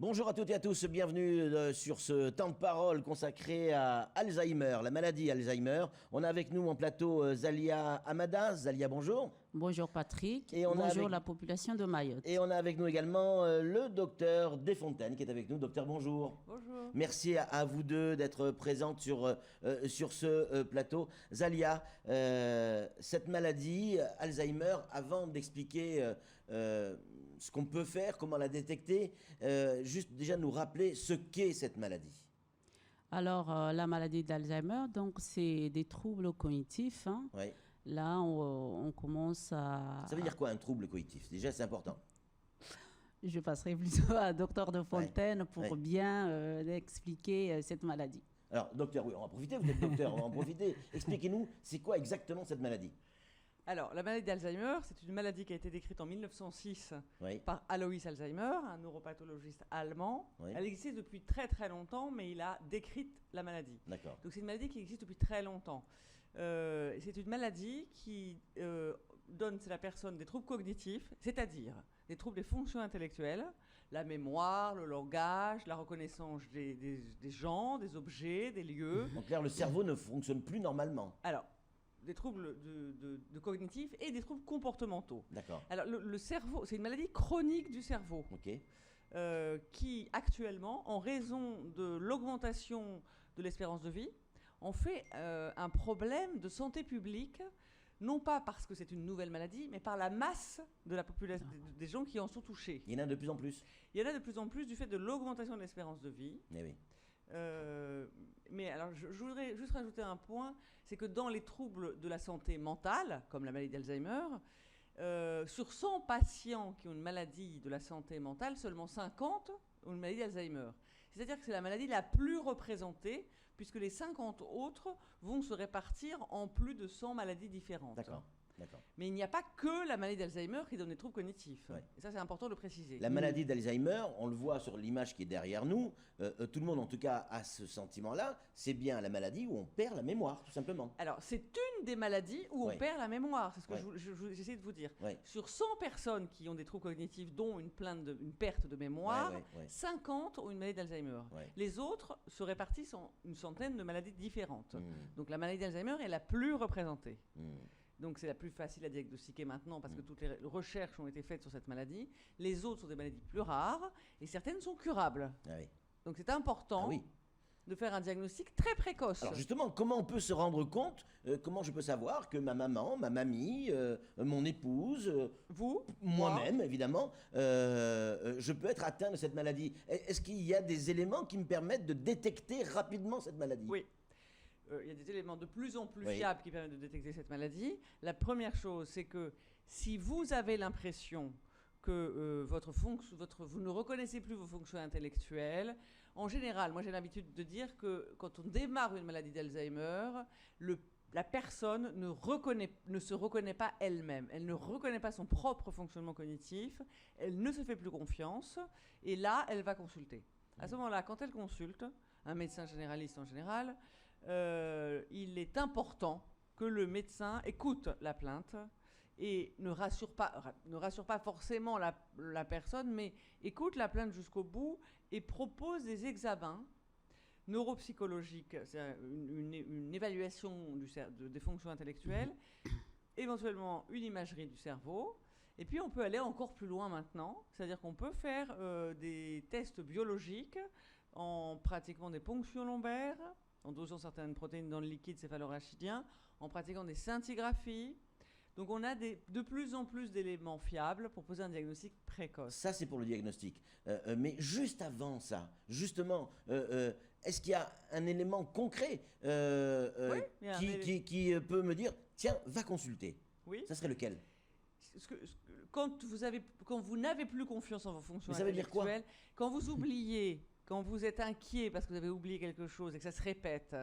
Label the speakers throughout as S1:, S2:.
S1: Bonjour à toutes et à tous, bienvenue sur ce temps de parole consacré à Alzheimer, la maladie Alzheimer. On a avec nous en plateau Zalia Amada. Zalia, bonjour.
S2: Bonjour Patrick,
S1: Et
S2: bonjour la population de Mayotte.
S1: Et on a avec nous également le docteur Desfontaines qui est avec nous. Docteur, bonjour.
S3: Bonjour.
S1: Merci à vous deux d'être présentes sur ce plateau. Zalia, cette maladie, Alzheimer, avant d'expliquer ce qu'on peut faire, comment la détecter, juste déjà nous rappeler ce qu'est cette maladie.
S2: Alors, la maladie d'Alzheimer, donc c'est des troubles cognitifs. Hein.
S1: Oui.
S2: Là, on commence à...
S1: Ça veut dire quoi un trouble cognitif? Déjà, c'est important.
S2: Je passerai plutôt à docteur Desfontaines pour bien expliquer cette maladie.
S1: Alors, docteur, oui, on va profiter, vous êtes docteur, on va en profiter. Expliquez-nous, c'est quoi exactement cette maladie?
S3: Alors, la maladie d'Alzheimer, c'est une maladie qui a été décrite en 1906 par Alois Alzheimer, un neuropathologiste allemand.
S1: Oui.
S3: Elle existe depuis très très longtemps, mais il a décrit la maladie.
S1: D'accord.
S3: Donc c'est une maladie qui existe depuis très longtemps. C'est une maladie qui donne à la personne des troubles cognitifs, c'est-à-dire des troubles des fonctions intellectuelles, la mémoire, le langage, la reconnaissance des gens, des objets, des lieux.
S1: En clair, le cerveau ne fonctionne plus normalement.
S3: Alors, des troubles de cognitifs et des troubles comportementaux.
S1: D'accord.
S3: Alors, le cerveau, c'est une maladie chronique du cerveau.
S1: Ok.
S3: Qui, actuellement, en raison de l'augmentation de l'espérance de vie, en fait un problème de santé publique, non pas parce que c'est une nouvelle maladie, mais par la masse de la population, des gens qui en sont touchés.
S1: Il y en a de plus en plus.
S3: Il y en a de plus en plus du fait de l'augmentation de l'espérance de vie.
S1: Eh oui.
S3: Mais alors, je voudrais juste rajouter un point, c'est que dans les troubles de la santé mentale, comme la maladie d'Alzheimer, sur 100 patients qui ont une maladie de la santé mentale, seulement 50 ont une maladie d'Alzheimer. C'est-à-dire que c'est la maladie la plus représentée, puisque les 50 autres vont se répartir en plus de 100 maladies différentes.
S1: D'accord. D'accord.
S3: Mais il n'y a pas que la maladie d'Alzheimer qui donne des troubles cognitifs.
S1: Ouais.
S3: Et ça, c'est important de le préciser.
S1: La maladie d'Alzheimer, on le voit sur l'image qui est derrière nous, tout le monde en tout cas a ce sentiment-là, c'est bien la maladie où on perd la mémoire, tout simplement.
S3: Alors, c'est une des maladies où on perd la mémoire, c'est ce que j'essaie de vous dire.
S1: Ouais.
S3: Sur 100 personnes qui ont des troubles cognitifs, dont une perte de mémoire, 50 ont une maladie d'Alzheimer.
S1: Ouais.
S3: Les autres se répartissent en une centaine de maladies différentes. Donc la maladie d'Alzheimer est la plus représentée. Donc c'est la plus facile à diagnostiquer maintenant parce que toutes les recherches ont été faites sur cette maladie. Les autres sont des maladies plus rares et certaines sont curables.
S1: Ah oui.
S3: Donc c'est important de faire un diagnostic très précoce.
S1: Alors justement, comment on peut se rendre compte, comment je peux savoir que ma maman, ma mamie, mon épouse,
S3: vous,
S1: moi-même évidemment, je peux être atteint de cette maladie? Est-ce qu'il y a des éléments qui me permettent de détecter rapidement cette maladie?
S3: Oui. Il y a des éléments de plus en plus fiables qui permettent de détecter cette maladie. La première chose, c'est que si vous avez l'impression que vous ne reconnaissez plus vos fonctions intellectuelles, en général, moi j'ai l'habitude de dire que quand on démarre une maladie d'Alzheimer, la personne ne se reconnaît pas elle-même. Elle ne reconnaît pas son propre fonctionnement cognitif, elle ne se fait plus confiance, et là, elle va consulter. À ce moment-là, quand elle consulte, un médecin généraliste en général, il est important que le médecin écoute la plainte et ne rassure pas forcément la personne, mais écoute la plainte jusqu'au bout et propose des examens neuropsychologiques, c'est une évaluation des fonctions intellectuelles, éventuellement une imagerie du cerveau. Et puis on peut aller encore plus loin maintenant, c'est-à-dire qu'on peut faire des tests biologiques en pratiquant des ponctions lombaires, en dosant certaines protéines dans le liquide céphalorachidien, en pratiquant des scintigraphies. Donc on a de plus en plus d'éléments fiables pour poser un diagnostic précoce.
S1: Ça, c'est pour le diagnostic. Mais juste avant ça, justement, est-ce qu'il y a un élément concret qui peut me dire, tiens, va consulter? Oui. Ça serait lequel?
S3: Quand vous n'avez plus confiance en vos fonctions
S1: intellectuelles, ça veut dire quoi?
S3: Quand vous oubliez, quand vous êtes inquiet parce que vous avez oublié quelque chose et que ça se répète,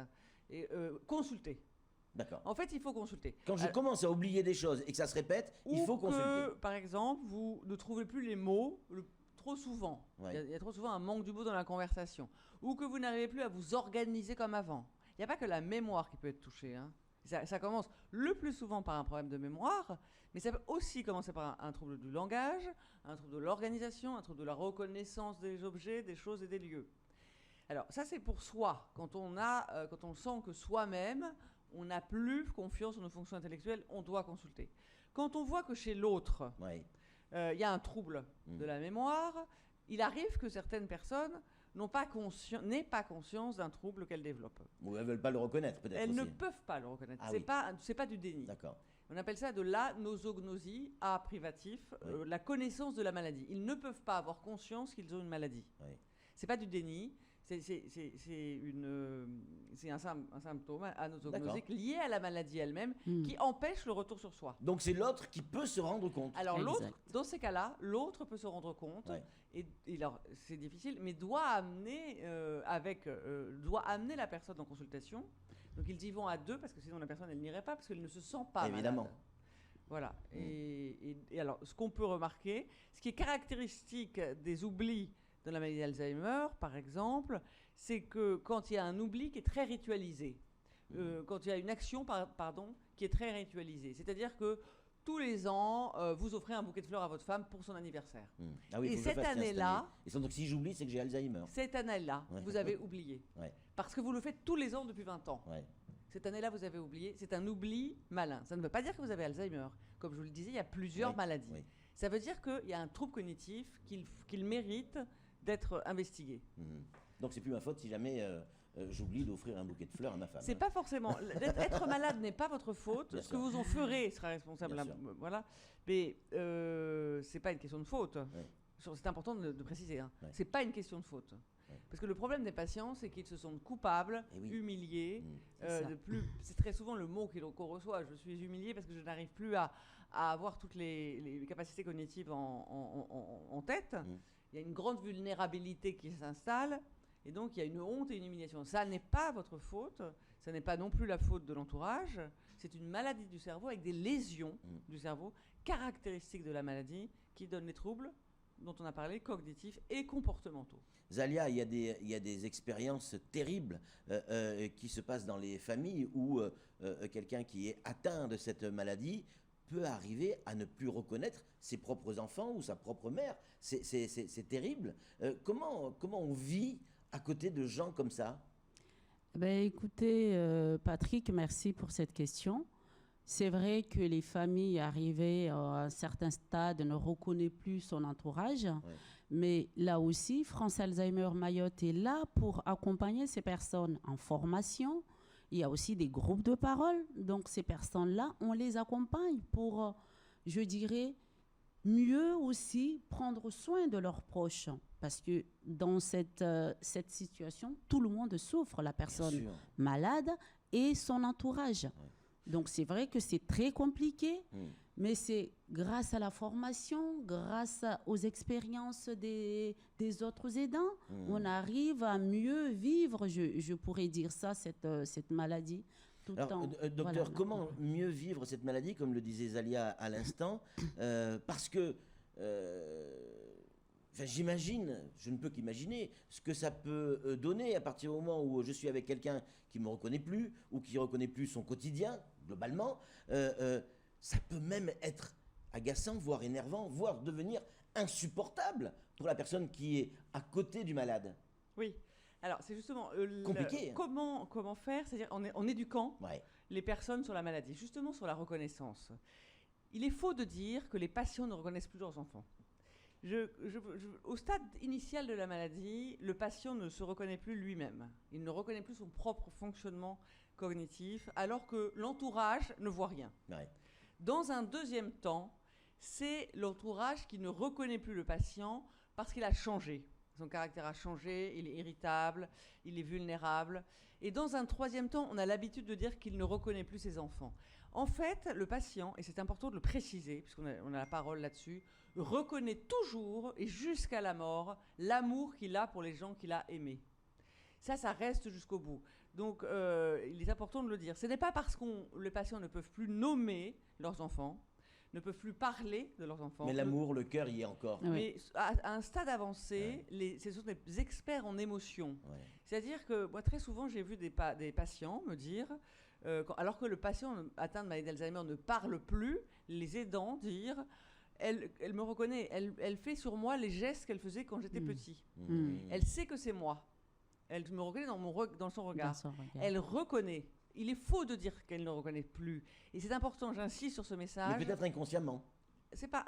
S3: consultez.
S1: D'accord.
S3: En fait, il faut consulter.
S1: Quand je commence à oublier des choses et que ça se répète, il faut consulter.
S3: Par exemple, vous ne trouvez plus les mots trop souvent. Il y a trop souvent un manque du mot dans la conversation. Ou que vous n'arrivez plus à vous organiser comme avant. Il n'y a pas que la mémoire qui peut être touchée, hein. Ça commence le plus souvent par un problème de mémoire, mais ça peut aussi commencer par un trouble du langage, un trouble de l'organisation, un trouble de la reconnaissance des objets, des choses et des lieux. Alors ça c'est pour soi. Quand on sent que soi-même, on n'a plus confiance en nos fonctions intellectuelles, on doit consulter. Quand on voit que chez l'autre, y a un trouble de la mémoire, il arrive que certaines personnes n'aient pas conscience d'un trouble qu'elles développent.
S1: Ou elles ne veulent pas le reconnaître, peut-être.
S3: Elles
S1: aussi.
S3: ne peuvent pas le reconnaître.
S1: Ah
S3: C'est pas du déni.
S1: D'accord.
S3: On appelle ça de l'anosognosie, A privatif, la connaissance de la maladie. Ils ne peuvent pas avoir conscience qu'ils ont une maladie. C'est pas du déni. C'est un symptôme anosognosique lié à la maladie elle-même qui empêche le retour sur soi.
S1: Donc c'est l'autre qui peut se rendre compte.
S3: Alors l'autre, dans ces cas-là, l'autre peut se rendre compte et alors c'est difficile, mais doit amener la personne en consultation. Donc ils y vont à deux parce que sinon la personne elle n'irait pas parce qu'elle ne se sent pas
S1: Évidemment.
S3: malade. Voilà. Et alors ce qu'on peut remarquer, ce qui est caractéristique des oublis de la maladie d'Alzheimer, par exemple, c'est que quand il y a un oubli qui est très ritualisé, quand il y a une action, qui est très ritualisée, c'est-à-dire que tous les ans, vous offrez un bouquet de fleurs à votre femme pour son anniversaire.
S1: Ah oui,
S3: et cette année-là...
S1: Et donc si j'oublie, c'est que j'ai Alzheimer.
S3: Cette année-là, vous avez oublié. Parce que vous le faites tous les ans depuis 20 ans. Cette année-là, vous avez oublié. C'est un oubli malin. Ça ne veut pas dire que vous avez Alzheimer. Comme je vous le disais, il y a plusieurs maladies. Ça veut dire qu'il y a un trouble cognitif qu'il mérite d'être investigué.
S1: Donc c'est plus ma faute si jamais j'oublie d'offrir un bouquet de fleurs à ma femme.
S3: C'est pas forcément... Être malade n'est pas votre faute.
S1: Bien
S3: Ce
S1: sûr.
S3: que vous en ferez sera responsable. Voilà. Mais c'est pas une question de faute. C'est important de préciser. C'est pas une question de faute. Parce que le problème des patients, c'est qu'ils se sentent coupables, humiliés. C'est très souvent le mot qu'on reçoit. Je suis humilié parce que je n'arrive plus à avoir toutes les capacités cognitives en tête. Il y a une grande vulnérabilité qui s'installe. Et donc, il y a une honte et une humiliation. Ça n'est pas votre faute. Ça n'est pas non plus la faute de l'entourage. C'est une maladie du cerveau avec des lésions du cerveau caractéristiques de la maladie qui donnent les troubles dont on a parlé, cognitifs et comportementaux.
S1: Zalia, il y a des expériences terribles qui se passent dans les familles où quelqu'un qui est atteint de cette maladie peut arriver à ne plus reconnaître ses propres enfants ou sa propre mère. C'est terrible. Comment on vit à côté de gens comme ça?
S2: Écoutez, Patrick, merci pour cette question. C'est vrai que les familles arrivées à un certain stade ne reconnaissent plus son entourage, mais là aussi, France Alzheimer Mayotte est là pour accompagner ces personnes en formation. Il y a aussi des groupes de parole, donc ces personnes-là, on les accompagne pour, je dirais, mieux aussi prendre soin de leurs proches. Parce que dans cette situation, tout le monde souffre, la personne malade et son entourage. Donc c'est vrai que c'est très compliqué, mais c'est grâce à la formation, grâce aux expériences des autres aidants, on arrive à mieux vivre, je pourrais dire ça, cette maladie.
S1: Alors, docteur, comment mieux vivre cette maladie, comme le disait Zalia à l'instant, parce que j'imagine, je ne peux qu'imaginer ce que ça peut donner à partir du moment où je suis avec quelqu'un qui ne me reconnaît plus ou qui ne reconnaît plus son quotidien, globalement. Ça peut même être agaçant, voire énervant, voire devenir insupportable pour la personne qui est à côté du malade.
S3: Oui. Alors, c'est justement
S1: compliqué.
S3: Comment faire, c'est-à-dire en éduquant les personnes sur la maladie, justement sur la reconnaissance. Il est faux de dire que les patients ne reconnaissent plus leurs enfants. Au stade initial de la maladie, le patient ne se reconnaît plus lui-même. Il ne reconnaît plus son propre fonctionnement cognitif, alors que l'entourage ne voit rien. Dans un deuxième temps, c'est l'entourage qui ne reconnaît plus le patient parce qu'il a changé. Son caractère a changé, il est irritable, il est vulnérable. Et dans un troisième temps, on a l'habitude de dire qu'il ne reconnaît plus ses enfants. En fait, le patient, et c'est important de le préciser, puisqu'on a la parole là-dessus, reconnaît toujours et jusqu'à la mort l'amour qu'il a pour les gens qu'il a aimés. Ça reste jusqu'au bout. Donc, il est important de le dire. Ce n'est pas parce que les patients ne peuvent plus nommer leurs enfants, ne peuvent plus parler de leurs enfants.
S1: Mais l'amour, le cœur y est encore.
S3: Mais à un stade avancé, ce sont des experts en émotion. C'est-à-dire que moi, très souvent, j'ai vu des patients me dire alors que le patient atteint de maladie d'Alzheimer ne parle plus, les aidants dire elle me reconnaît, elle fait sur moi les gestes qu'elle faisait quand j'étais petit. Elle sait que c'est moi. Elle me reconnaît dans son regard. Elle reconnaît. Il est faux de dire qu'elle ne reconnaît plus. Et c'est important, j'insiste sur ce message.
S1: Mais peut-être inconsciemment.
S3: C'est pas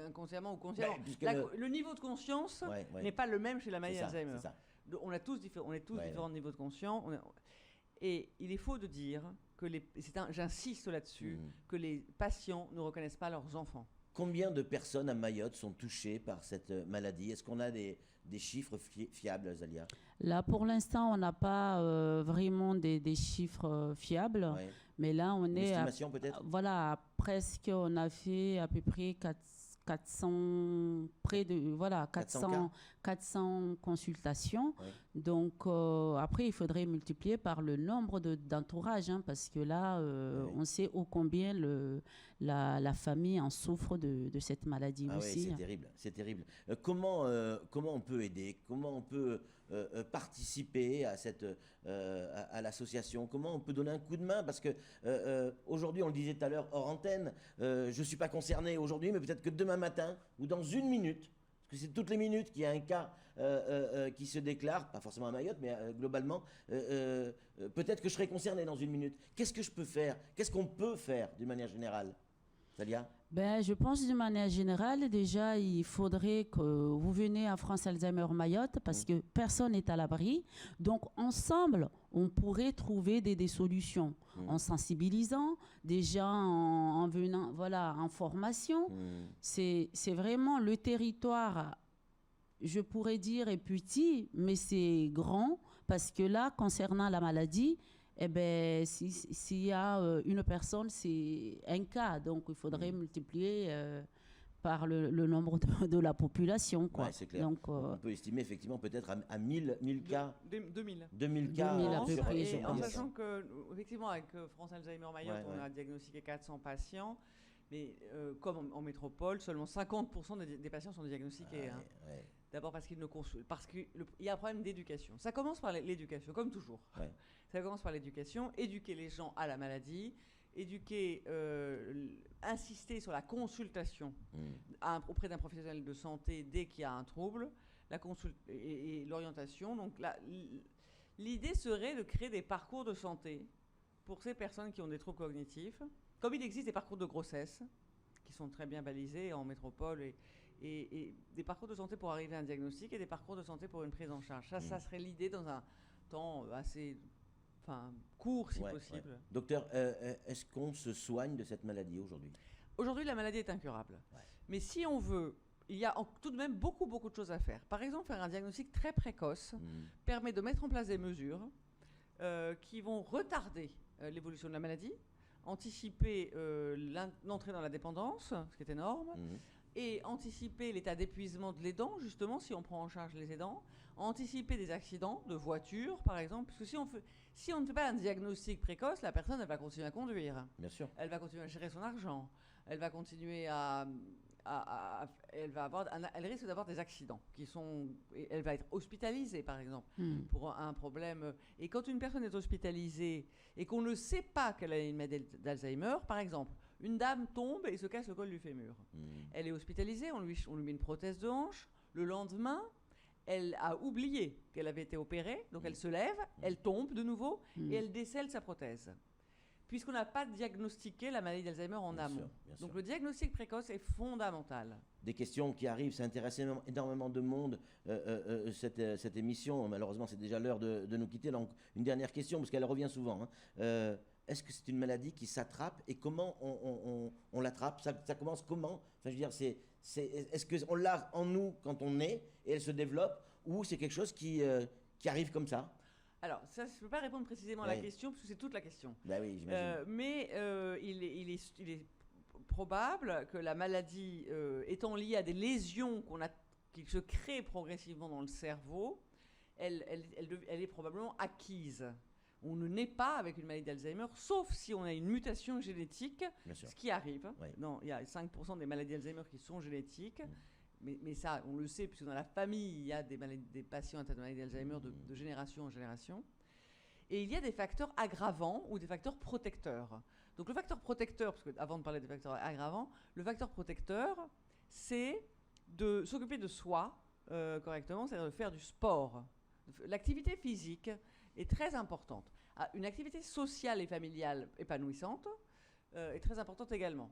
S3: inconsciemment ou consciemment. Le niveau de conscience n'est pas le même chez la maladie d'Alzheimer. On est tous différents de niveau de conscience. Et il est faux de dire que j'insiste là-dessus, que les patients ne reconnaissent pas leurs enfants.
S1: Combien de personnes à Mayotte sont touchées par cette maladie? Est-ce qu'on a des chiffres fiables, Zalia?
S2: Là, pour l'instant, on n'a pas vraiment des chiffres fiables. Ouais. Mais là, on est
S1: estimation peut-être.
S2: Voilà, presque, on a fait à peu près 400 consultations. Oui. Donc, après, il faudrait multiplier par le nombre d'entourages, parce que là, on sait ô combien la famille en souffre de cette maladie aussi.
S1: Oui, c'est terrible, c'est terrible. Comment on peut aider? Comment on peut participer à l'association? Comment on peut donner un coup de main? Parce que aujourd'hui, on le disait tout à l'heure hors antenne, je ne suis pas concerné aujourd'hui, mais peut-être que demain matin ou dans une minute, parce que c'est toutes les minutes qu'il y a un cas qui se déclare, pas forcément à Mayotte, mais globalement, peut-être que je serai concerné dans une minute. Qu'est-ce que je peux faire? Qu'est-ce qu'on peut faire d'une manière générale? Zalia?
S2: Je pense d'une manière générale, déjà, il faudrait que vous veniez à France Alzheimer Mayotte parce que personne n'est à l'abri. Donc, ensemble, on pourrait trouver des solutions en sensibilisant, déjà en venant, en formation. C'est vraiment le territoire, je pourrais dire, est petit, mais c'est grand parce que là, concernant la maladie, s'il y a une personne, c'est un cas. Donc, il faudrait multiplier par le nombre de la population.
S1: Ouais, c'est clair. Donc, on peut estimer effectivement peut-être à 1000 cas. 2000 cas.
S2: 2000 à peu près, je pense.
S3: En sachant qu'effectivement, avec France Alzheimer Mayotte, on a diagnostiqué 400 patients. Mais comme en métropole, seulement 50% des patients sont diagnostiqués. D'abord parce qu'ils ne consultent, parce qu'il y a un problème d'éducation. Ça commence par l'éducation, comme toujours. Ouais. Ça commence par l'éducation, éduquer les gens à la maladie, insister sur la consultation auprès d'un professionnel de santé dès qu'il y a un trouble, et l'orientation. Donc l'idée serait de créer des parcours de santé pour ces personnes qui ont des troubles cognitifs, comme il existe des parcours de grossesse qui sont très bien balisés en métropole et des parcours de santé pour arriver à un diagnostic et des parcours de santé pour une prise en charge. Ça serait l'idée dans un temps assez court, si possible.
S1: Ouais. Docteur, est-ce qu'on se soigne de cette maladie aujourd'hui?
S3: Aujourd'hui, la maladie est incurable. Ouais. Mais si on veut, il y a tout de même beaucoup de choses à faire. Par exemple, faire un diagnostic très précoce permet de mettre en place des mesures qui vont retarder l'évolution de la maladie, anticiper l'entrée dans la dépendance, ce qui est énorme, et anticiper l'état d'épuisement de l'aidant, justement, si on prend en charge les aidants, anticiper des accidents de voiture, par exemple, parce que si on ne fait pas un diagnostic précoce, la personne, elle va continuer à conduire.
S1: Bien sûr.
S3: Elle va continuer à gérer son argent. Elle va continuer elle risque d'avoir des accidents elle va être hospitalisée, par exemple, pour un problème. Et quand une personne est hospitalisée et qu'on ne sait pas qu'elle a une maladie d'Alzheimer, par exemple, une dame tombe et se casse le col du fémur. Elle est hospitalisée, on lui met une prothèse de hanche. Le lendemain, elle a oublié qu'elle avait été opérée, donc elle se lève, elle tombe de nouveau et elle décèle sa prothèse. Puisqu'on n'a pas diagnostiqué la maladie d'Alzheimer en amont. Donc le diagnostic précoce est fondamental.
S1: Des questions qui arrivent, ça intéresse énormément de monde, cette émission. Malheureusement, c'est déjà l'heure de nous quitter. Donc, une dernière question, parce qu'elle revient souvent. Est-ce que c'est une maladie qui s'attrape et comment on l'attrape? Ça commence comment? Enfin, je veux dire, est-ce qu'on l'a en nous quand on est et elle se développe, ou c'est quelque chose qui arrive comme ça?
S3: Alors, ça, je ne peux pas répondre précisément à la question, parce que c'est toute la question.
S1: Ben oui, j'imagine.
S3: Mais il est probable que la maladie, étant liée à des lésions qui se créent progressivement dans le cerveau, elle est probablement acquise. On ne naît pas avec une maladie d'Alzheimer, sauf si on a une mutation génétique, ce qui arrive. Ouais. Il y a 5% des maladies d'Alzheimer qui sont génétiques. Mais ça, on le sait, puisque dans la famille, il y a des patients atteints de maladie d'Alzheimer de génération en génération. Et il y a des facteurs aggravants ou des facteurs protecteurs. Donc le facteur protecteur, parce que avant de parler des facteurs aggravants, le facteur protecteur, c'est de s'occuper de soi correctement, c'est-à-dire de faire du sport. L'activité physique est très importante. Une activité sociale et familiale épanouissante est très importante également.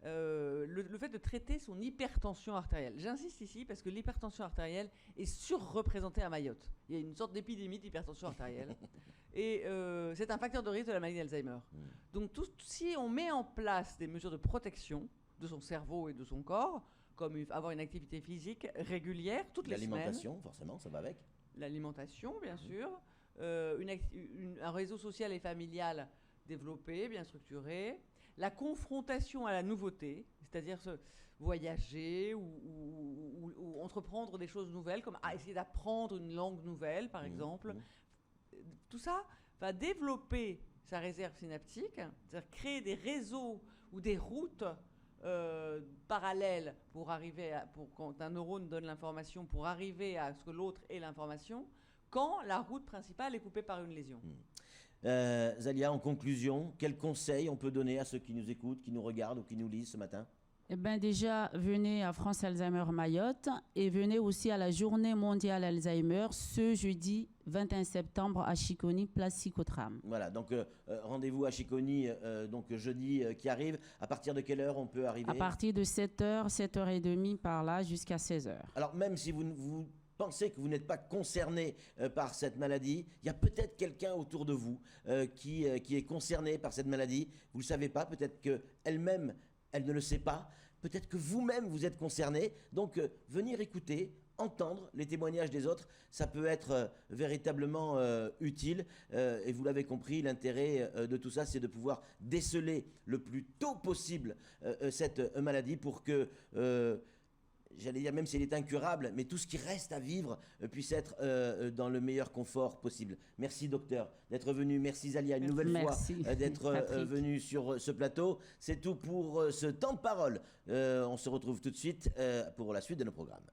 S3: Le fait de traiter son hypertension artérielle. J'insiste ici parce que l'hypertension artérielle est surreprésentée à Mayotte. Il y a une sorte d'épidémie d'hypertension artérielle. Et c'est un facteur de risque de la maladie d'Alzheimer. Donc si on met en place des mesures de protection de son cerveau et de son corps, comme avoir une activité physique régulière toutes les semaines.
S1: L'alimentation, forcément, ça va avec.
S3: L'alimentation, bien sûr. Un réseau social et familial développé, bien structuré. La confrontation à la nouveauté, c'est-à-dire voyager ou entreprendre des choses nouvelles, comme essayer d'apprendre une langue nouvelle, par exemple. Tout ça va développer sa réserve synaptique, c'est-à-dire créer des réseaux ou des routes parallèles quand un neurone donne l'information, pour arriver à ce que l'autre ait l'information, quand la route principale est coupée par une lésion.
S1: Zalia, en conclusion, quels conseils on peut donner à ceux qui nous écoutent, qui nous regardent ou qui nous lisent ce matin?
S2: Eh bien, déjà, venez à France Alzheimer Mayotte et venez aussi à la Journée mondiale Alzheimer ce jeudi 21 septembre à Chiconi, place Psychotram.
S1: Voilà, donc rendez-vous à Chiconi donc jeudi qui arrive. À partir de quelle heure on peut arriver?
S2: À partir de 7h, 7h30 par là, jusqu'à 16h.
S1: Alors, même si vous pensez que vous n'êtes pas concerné par cette maladie, il y a peut-être quelqu'un autour de vous qui est concerné par cette maladie. Vous ne le savez pas, peut-être qu'elle-même, elle ne le sait pas. Peut-être que vous-même, vous êtes concerné. Donc, venir écouter, entendre les témoignages des autres, ça peut être véritablement utile. Et vous l'avez compris, l'intérêt de tout ça, c'est de pouvoir déceler le plus tôt possible cette maladie pour que... j'allais dire, même si elle est incurable, mais tout ce qui reste à vivre puisse être dans le meilleur confort possible. Merci docteur d'être venu. Merci Zalia une nouvelle fois d'être venu sur ce plateau. C'est tout pour ce temps de parole. On se retrouve tout de suite pour la suite de nos programmes.